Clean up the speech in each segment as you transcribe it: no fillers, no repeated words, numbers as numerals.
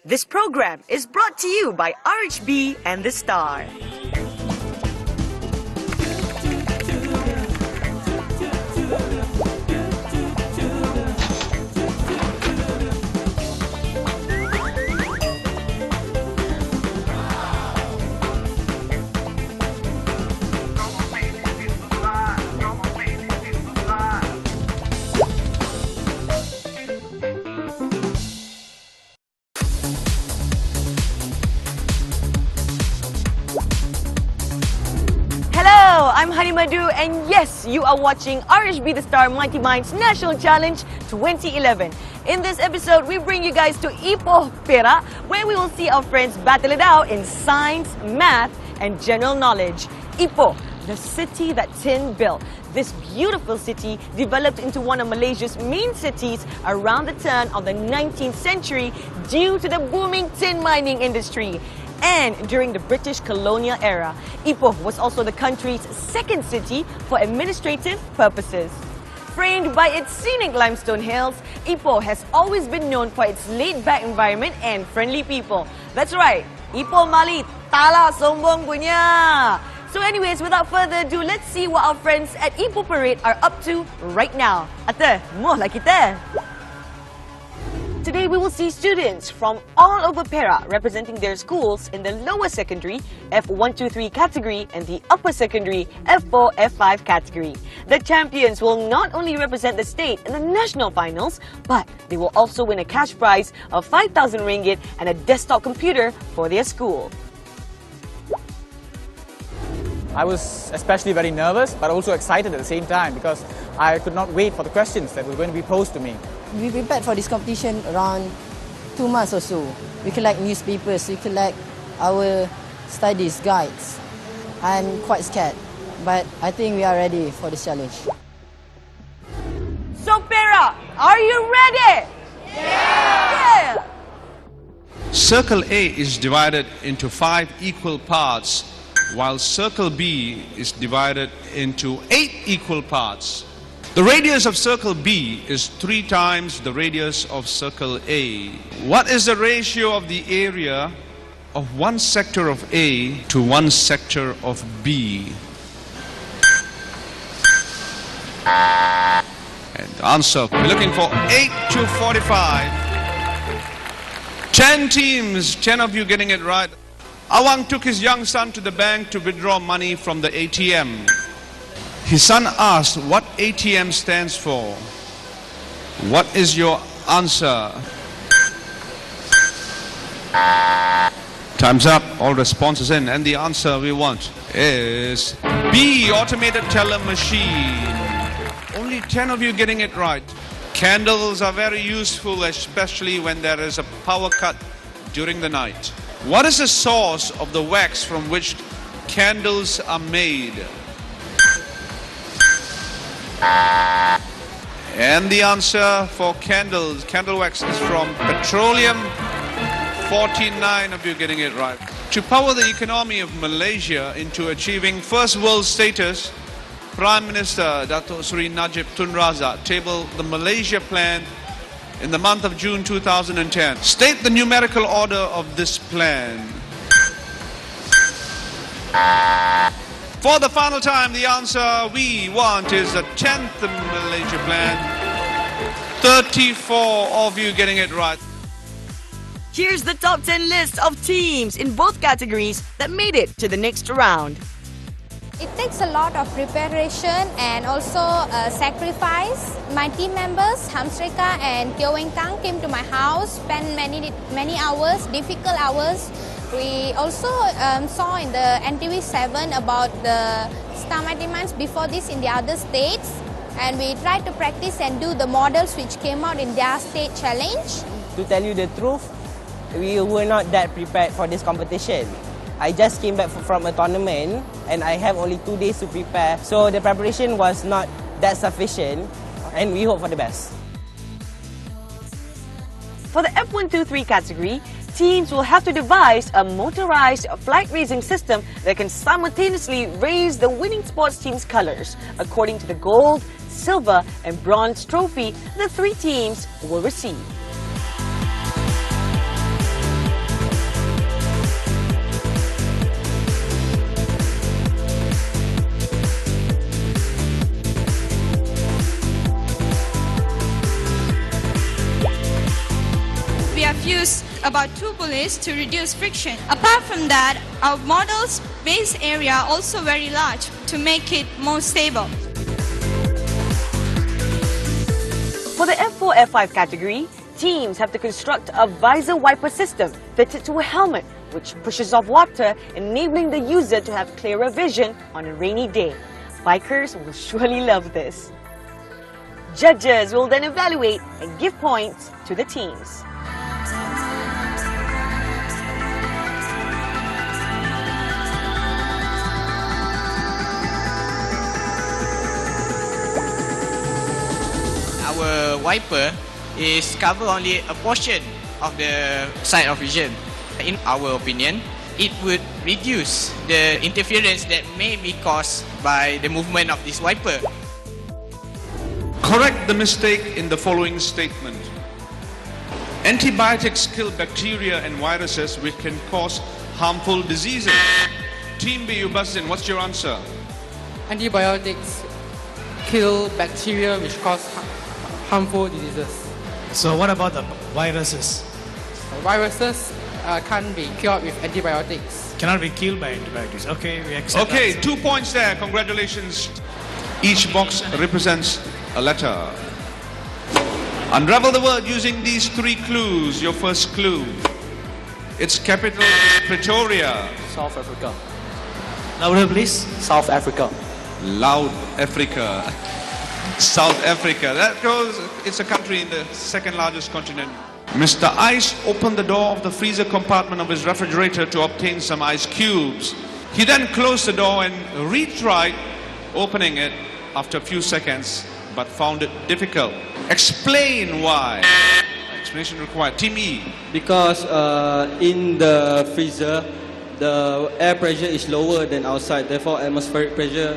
This program is brought to you by RHB and The Star. I'm Hani Madhu, and yes, you are watching RHB The Star Mighty Minds National Challenge 2011. In this episode, we bring you guys to Ipoh, Perak, where we will see our friends battle it out in science, math, and general knowledge. Ipoh, the city that tin built. This beautiful city developed into one of Malaysia's main cities around the turn of the 19th century due to the booming tin mining industry. And during the British colonial era, Ipoh was also the country's second city for administrative purposes. Framed by its scenic limestone hills, Ipoh has always been known for its laid-back environment and friendly people. That's right, Ipoh Mali tala sombong punya. So anyways, without further ado, let's see what our friends at Ipoh Parade are up to right now. Ate, mohlah kita. Today we will see students from all over Perak representing their schools in the lower secondary F123 category and the upper secondary F4, F5 category. The champions will not only represent the state in the national finals, but they will also win a cash prize of 5,000 ringgit and a desktop computer for their school. I was especially very nervous, but also excited at the same time because I could not wait for the questions that were going to be posed to me. We prepared for this competition around 2 months or so. We collect newspapers, we collect our studies, guides. I'm quite scared, but I think we are ready for this challenge. So Perak, are you ready? Yeah! Circle A is divided into 5 equal parts, while Circle B is divided into 8 equal parts. The radius of Circle B is 3 times the radius of Circle A. What is the ratio of the area of one sector of A to one sector of B? And the answer, we're looking for 8 to 45. 10 teams, 10 of you getting it right. Awang took his young son to the bank to withdraw money from the ATM. His son asked what ATM stands for. What is your answer? Time's up, all responses in, and the answer we want is B, automated teller machine. Only 10 of you getting it right. Candles are very useful, especially when there is a power cut during the night. What is the source of the wax from which candles are made? And the answer for candles, candle wax, is from petroleum. 49 of you getting it right. To power the economy of Malaysia into achieving first world status, Prime Minister Dato' Sri Najib Tun Razak tabled the Malaysia Plan in the month of June 2010. State the numerical order of this plan. For the final time, the answer we want is the 10th Malaysia Plan. 34 of you getting it right. Here's the top 10 list of teams in both categories that made it to the next round. It takes a lot of preparation and also sacrifice. My team members, Hamsreka and Teo Weng Kang, came to my house, spent many hours, difficult hours. We also saw in the NTV7 about the Star Mighty Minds before this in the other states, and we tried to practice and do the models which came out in their state challenge. To tell you the truth, we were not that prepared for this competition. I just came back from a tournament and I have only 2 days to prepare, so the preparation was not that sufficient, and we hope for the best. For the F123 category, teams will have to devise a motorized flight raising system that can simultaneously raise the winning sports team's colors according to the gold, silver and bronze trophy the 3 teams will receive. about 2 pulleys to reduce friction. Apart from that, our model's base area also very large to make it more stable. For the F4, F5 category, teams have to construct a visor wiper system fitted to a helmet, which pushes off water, enabling the user to have clearer vision on a rainy day. Bikers will surely love this. Judges will then evaluate and give points to the teams. Our wiper is cover only a portion of the side of vision. In our opinion, it would reduce the interference that may be caused by the movement of this wiper. Correct the mistake in the following statement. Antibiotics kill bacteria and viruses which can cause harmful diseases. Team B, Yubasin, what's your answer? Antibiotics kill bacteria which cause harmful diseases. So what about the viruses? Viruses can't be cured with antibiotics. Cannot be killed by antibiotics. Okay, we accept. Okay, that. 2 points there. Congratulations. Each box represents a letter. Unravel the word using these 3 clues. Your first clue. Its capital is Pretoria. South Africa. Louder, please. South Africa. Loud Africa. South Africa. That goes, it's a country in the 2nd largest continent. Mr. Ice opened the door of the freezer compartment of his refrigerator to obtain some ice cubes. He then closed the door and retried opening it after a few seconds, but found it difficult. Explain why. Explanation required. Team E. Because in the freezer, the air pressure is lower than outside. Therefore, atmospheric pressure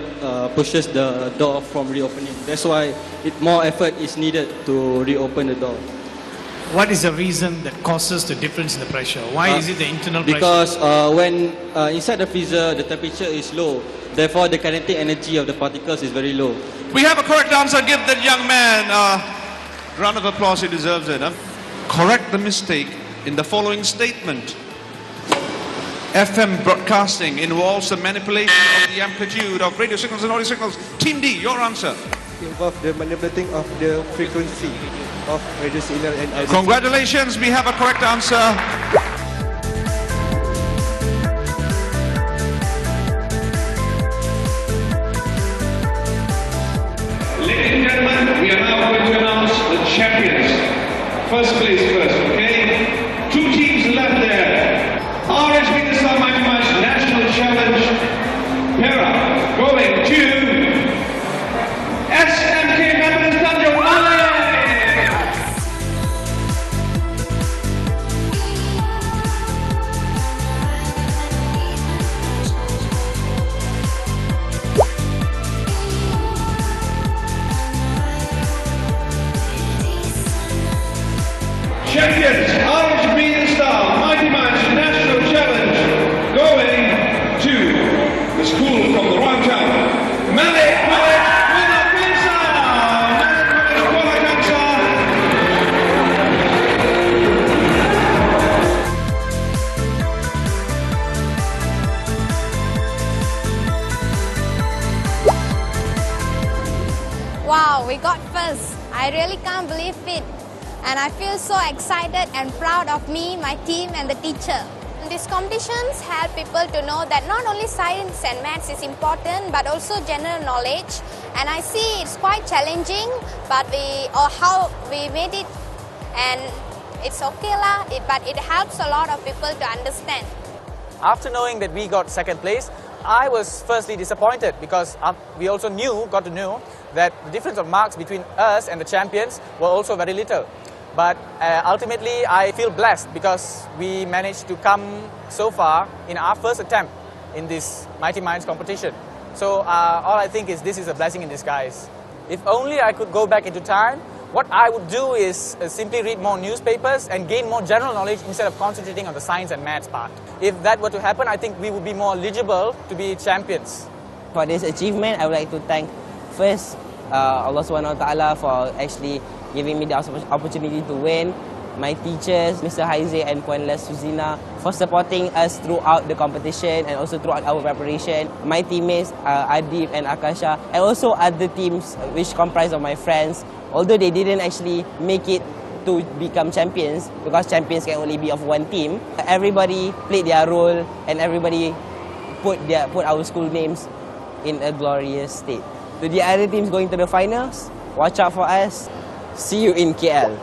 pushes the door from reopening. That's why more effort is needed to reopen the door. What is the reason that causes the difference in the pressure? Why is it the internal pressure? Because when inside the freezer, the temperature is low. Therefore, the kinetic energy of the particles is very low. We have a correct answer. Give that young man a round of applause. He deserves it. Huh? Correct the mistake in the following statement. FM broadcasting involves the manipulation of the amplitude of radio signals and audio signals. Team D, your answer. Involve the manipulating of the frequency of radio signal and audio. Congratulations, we have a correct answer. Ladies and gentlemen, we are now going to announce the champions. First place first, okay? 2 teams left there. RHB the Star Mighty Mice National Challenge. Perak going to SMK Methodist Tanjung Malay. Champions, RHB Star Mighty Mice National Challenge, going to the school from the Royal Town. Malay College, Kuala Kangsar! Malay College, Kuala Kangsar! Wow, we got first. I really can't believe it. And I feel so excited and proud of me, my team and the teacher. These competitions help people to know that not only science and maths is important, but also general knowledge. And I see it's quite challenging, but how we made it, and it's okay lah, but it helps a lot of people to understand. After knowing that we got 2nd place, I was firstly disappointed because we also got to know that the difference of marks between us and the champions were also very little. But ultimately, I feel blessed because we managed to come so far in our first attempt in this Mighty Minds competition. So all I think is this is a blessing in disguise. If only I could go back into time, what I would do is simply read more newspapers and gain more general knowledge instead of concentrating on the science and maths part. If that were to happen, I think we would be more eligible to be champions. For this achievement, I would like to thank first Allah SWT for actually giving me the opportunity to win, my teachers, Mr. Haize and Puan Les Suzina, for supporting us throughout the competition and also throughout our preparation. My teammates, Adib and Akasha, and also other teams which comprise of my friends, although they didn't actually make it to become champions, because champions can only be of one team. Everybody played their role and everybody put our school names in a glorious state. To the other teams going to the finals, watch out for us. See you in KL.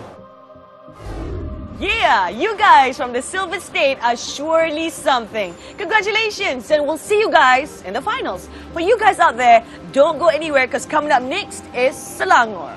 Yeah, you guys from the Silver State are surely something. Congratulations, and we'll see you guys in the finals. For you guys out there, don't go anywhere because coming up next is Selangor.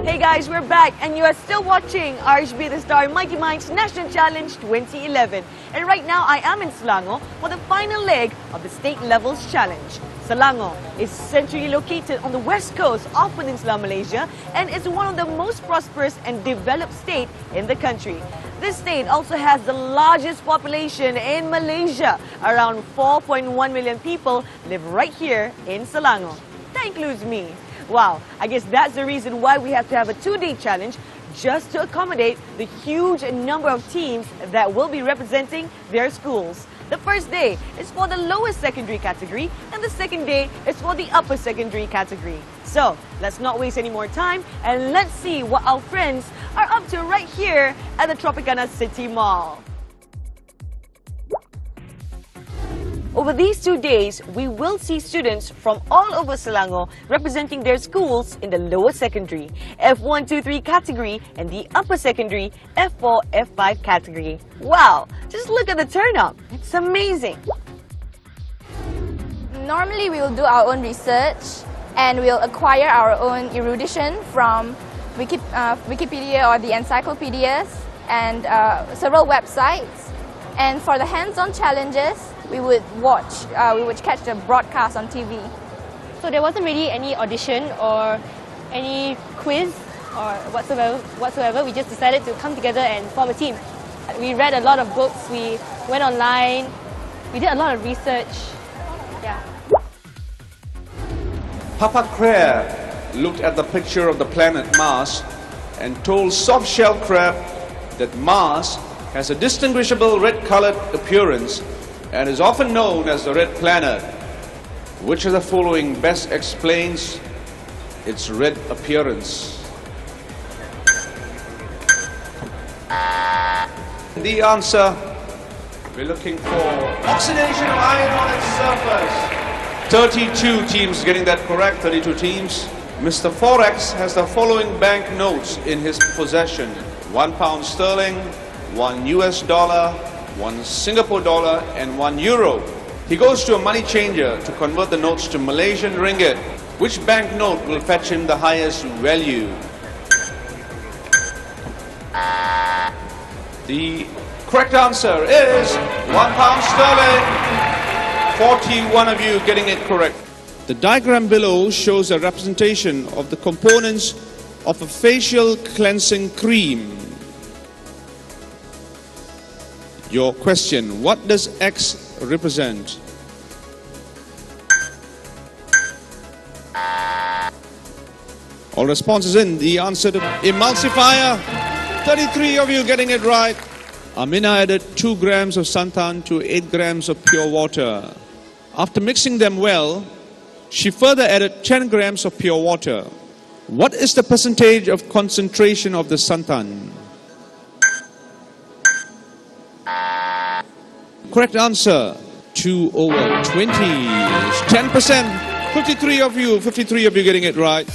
Hey guys, we're back and you are still watching RHB The Star Mighty Minds National Challenge 2011. And right now I am in Selangor for the final leg of the State Levels Challenge. Selangor is centrally located on the west coast of Peninsula Malaysia and is one of the most prosperous and developed states in the country. This state also has the largest population in Malaysia. Around 4.1 million people live right here in Selangor. That includes me. Wow, I guess that's the reason why we have to have a two-day challenge just to accommodate the huge number of teams that will be representing their schools. The first day is for the lower secondary category and the second day is for the upper secondary category. So, let's not waste any more time and let's see what our friends are up to right here at the Tropicana City Mall. Over these 2 days, we will see students from all over Selangor representing their schools in the lower secondary, F1, 2, 3 category and the upper secondary, F4, F5 category. Wow, just look at the turnout. It's amazing. Normally we will do our own research and we'll acquire our own erudition from Wikipedia or the encyclopedias and several websites. And for the hands-on challenges, we would catch the broadcast on TV. So there wasn't really any audition or any quiz or whatsoever. We just decided to come together and form a team. We read a lot of books, we went online, we did a lot of research. Yeah. Papa Crab looked at the picture of the planet Mars and told soft-shell crab that Mars has a distinguishable red-colored appearance and is often known as the red planet. Which of the following best explains its red appearance? The answer, we're looking for oxidation of iron on its surface. 32 teams getting that correct, 32 teams. Mr. Forex has the following bank notes in his possession. £1 sterling, $1 US, $1 Singapore dollar and €1. He goes to a money changer to convert the notes to Malaysian ringgit. Which banknote will fetch him the highest value? The correct answer is £1 sterling. 41 of you getting it correct. The diagram below shows a representation of the components of a facial cleansing cream. Your question, what does X represent? All responses in. The answer to emulsifier. 33 of you getting it right. Amina added 2 grams of santan to 8 grams of pure water. After mixing them well, she further added 10 grams of pure water. What is the percentage of concentration of the santan? Correct answer, 2/20 is 10%. 53 of you getting it right.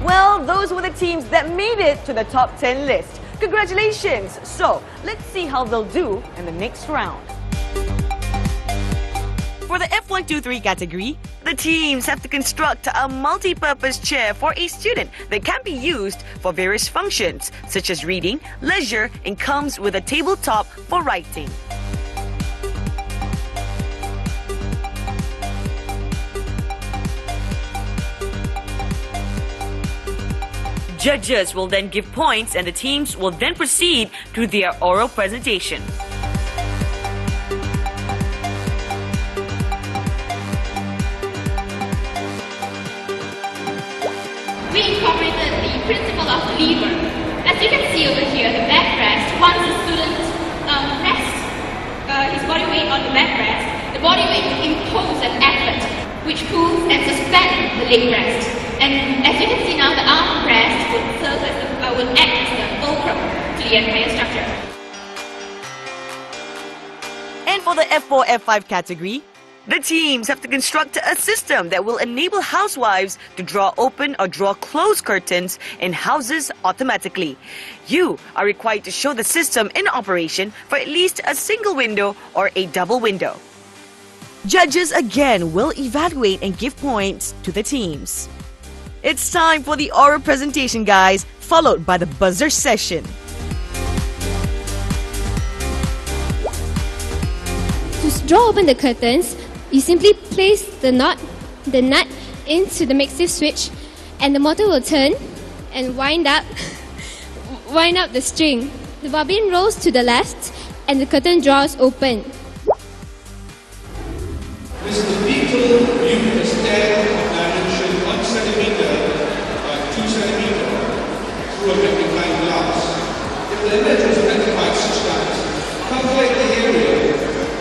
Well, those were the teams that made it to the top 10 list. Congratulations! So, let's see how they'll do in the next round. For the F123 category, the teams have to construct a multi-purpose chair for a student that can be used for various functions, such as reading, leisure, and comes with a tabletop for writing. Judges will then give points and the teams will then proceed to their oral presentation. We incorporated the principle of lever. As you can see over here, the backrest, once the student rests his body weight on the backrest, the body weight will impose an effort which pulls and suspends the leg rest. And as you can see now, the arm rest would act as the fulcrum to the entire structure. And for the F4, F5 category, the teams have to construct a system that will enable housewives to draw open or draw closed curtains in houses automatically. You are required to show the system in operation for at least a single window or a double window. Judges again will evaluate and give points to the teams. It's time for the oral presentation, guys, followed by the buzzer session. To draw open the curtains, you simply place the nut into the makeshift switch, and the motor will turn and wind up the string. The bobbin rolls to the left, and the curtain draws open. This is the beetle using a stand of dimension 1 centimeter by 2 centimeter through a magnifying glass. If the image was magnified 6 times, calculate the area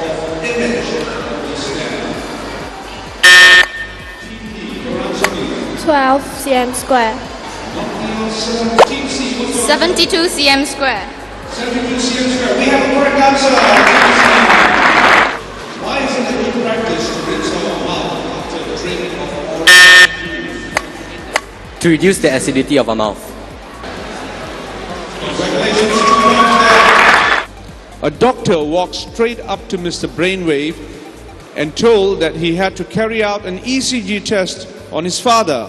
of image of the stand. 12 cm square. 72 cm square. 72 cm square. We have a correct answer. Why is it a good practice to rinse our mouth after drinking of oral juice? To reduce the acidity of our mouth. Congratulations. A doctor walked straight up to Mr. Brainwave and told that he had to carry out an ECG test on his father.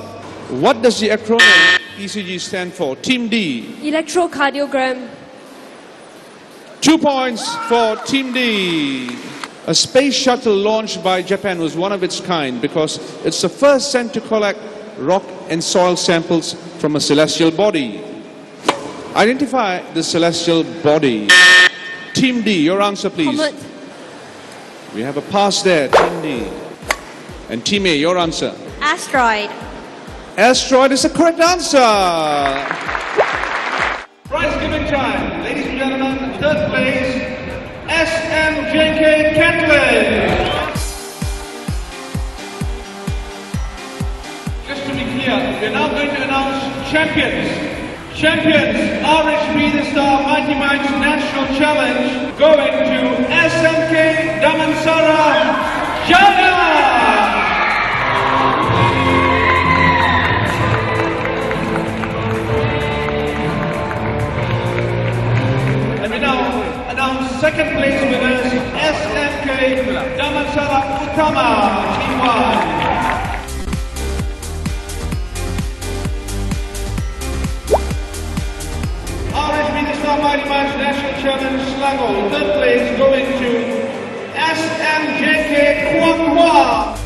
What does the acronym ECG stand for? Team D. Electrocardiogram. 2 points for Team D. A space shuttle launched by Japan was one of its kind because it's the first sent to collect rock and soil samples from a celestial body. Identify the celestial body. Team D, your answer please. Comet. We have a pass there, Team D. And Team A, your answer. Asteroid. Asteroid is the correct answer. Prize giving time. Ladies and gentlemen, third place, SMJK Catlin. Just to be clear, we're now going to announce champions. Champions, RHB The Star Mighty Minds National Challenge, going to SMK Damansara Jaya. And we now announce second place winners, SMK Damansara Utama, Team 1. RHB The Star Mighty Minds National Challenge Selangor, third place going to SMJK Kuakwa.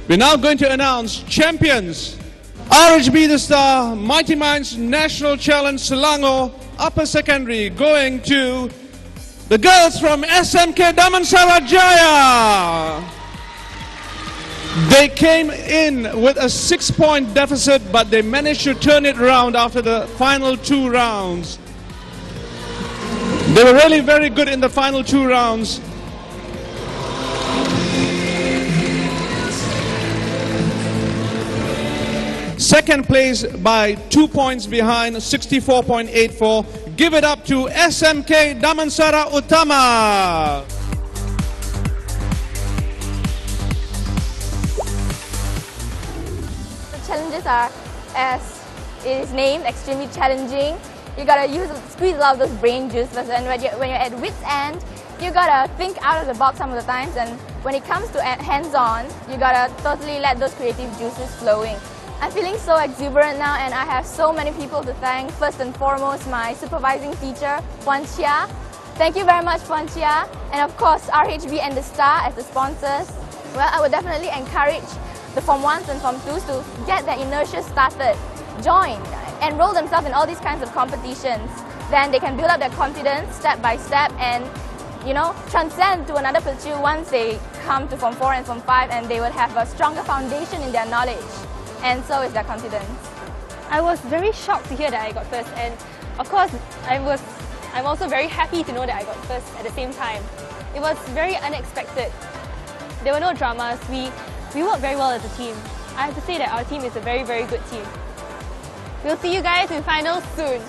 We're now going to announce champions. RHB The Star Mighty Minds National Challenge Selangor Upper Secondary going to the girls from SMK Damansara Jaya. They came in with a 6-point deficit, but they managed to turn it around after the final 2 rounds. They were really very good in the final 2 rounds. Second place by 2 points behind, 64.84. Give it up to SMK Damansara Utama. Challenges are, as it is named, extremely challenging. You gotta squeeze a lot of those brain juice, and when you're at wit's end, you gotta think out of the box some of the times, and when it comes to hands-on, you gotta totally let those creative juices flowing. I'm feeling so exuberant now, and I have so many people to thank. First and foremost, my supervising teacher, Puan Chia. Thank you very much, Puan Chia. And of course, RHB and The Star as the sponsors. Well, I would definitely encourage the Form 1s and Form 2s to get their inertia started, join, enroll themselves in all these kinds of competitions. Then they can build up their confidence step by step and, you know, transcend to another platoon once they come to Form 4 and Form 5, and they will have a stronger foundation in their knowledge, and so is their confidence. I was very shocked to hear that I got first, and of course I'm also very happy to know that I got first at the same time. It was very unexpected. There were no dramas. We worked very well as a team. I have to say that our team is a very, very good team. We'll see you guys in finals soon.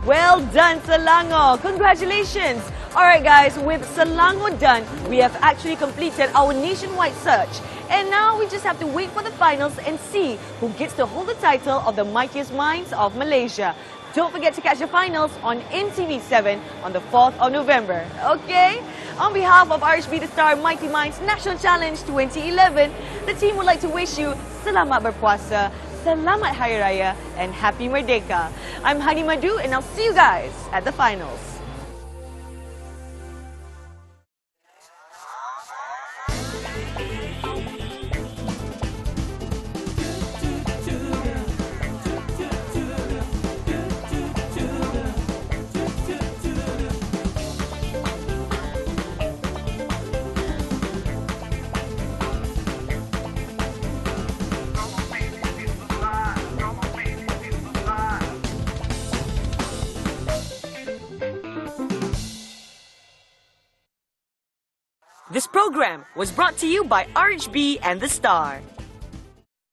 Well done, Selangor. Congratulations. Alright guys, with Selangor done, we have actually completed our nationwide search. And now we just have to wait for the finals and see who gets to hold the title of the Mightiest Minds of Malaysia. Don't forget to catch the finals on NTV7 on the 4th of November. Okay? On behalf of RHB The Star Mighty Minds National Challenge 2011, the team would like to wish you Selamat Berpuasa, Selamat Hari Raya, and Happy Merdeka. I'm Hani Madu, and I'll see you guys at the finals. This program was brought to you by RHB and The Star.